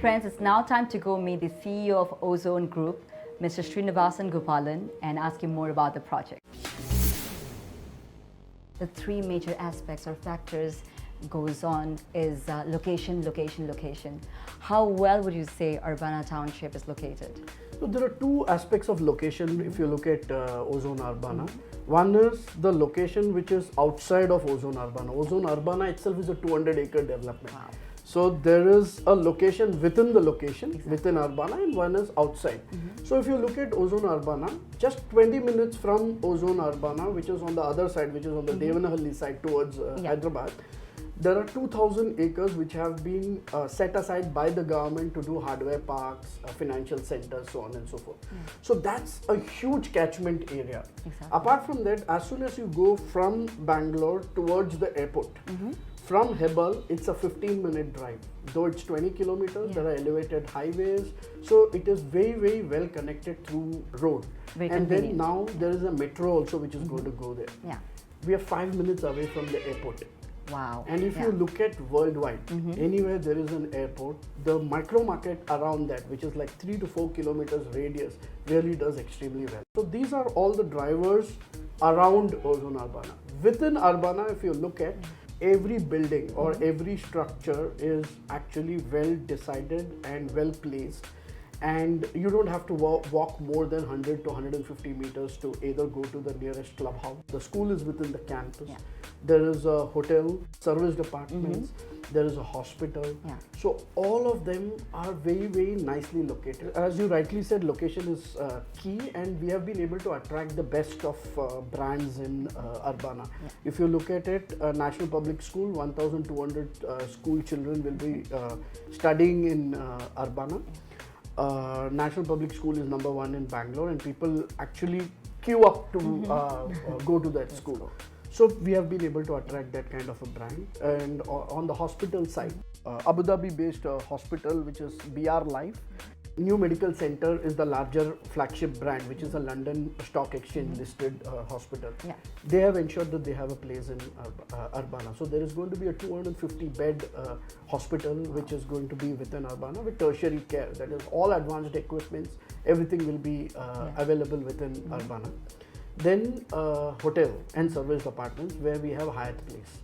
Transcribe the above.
Friends, it's now time to go meet the CEO of Ozone Group, Mr. Srinivasan Gopalan, and ask him more about the project. The three major aspects or factors goes on is location, location, location. How well would you say Urbana Township is located? So there are two aspects of location if you look at Ozone Urbana. One is the location which is outside of Ozone Urbana. Ozone Urbana itself is a 200-acre development. Wow. So there is a location within the location, within Urbana, and one is outside. So if you look at Ozone Urbana, just 20 minutes from Ozone Urbana, which is on the other side, which is on the Devanahalli side towards Hyderabad, there are 2,000 acres which have been set aside by the government to do hardware parks, financial centers, so on and so forth. So that's a huge catchment area. Exactly. Apart from that, as soon as you go from Bangalore towards the airport, from Hebbal, it's a 15-minute drive. Though it's 20 kilometers, there are elevated highways. So it is very, very well connected through road. Very and convenient. then now there is a metro also which is going to go there. Yeah. We are 5 minutes away from the airport. Wow. And if you look at worldwide, anywhere there is an airport, the micro market around that, which is like 3 to 4 kilometers radius, really does extremely well. So these are all the drivers around Ozone Urbana. Within Urbana, if you look at every building or every structure is actually well decided and well placed. And you don't have to walk more than 100 to 150 meters to either go to the nearest clubhouse. The school is within the campus. Yeah. There is a hotel, service departments, there is a hospital. Yeah. So all of them are very, very nicely located. As you rightly said, location is key, and we have been able to attract the best of brands in Urbana. Yeah. If you look at it, National Public School, 1,200 school children will be studying in Urbana. National Public School is number 1 in Bangalore, and people actually queue up to go to that school. So we have been able to attract that kind of a brand. And on the hospital side, Abu Dhabi based hospital, which is BR Life, New Medical Center is the larger flagship brand, which is a London Stock Exchange listed hospital. Yeah. They have ensured that they have a place in Urbana. So there is going to be a 250 bed hospital which is going to be within Urbana with tertiary care. That is all advanced equipments, everything will be available within Urbana. Then hotel and service apartments where we have Hyatt Place.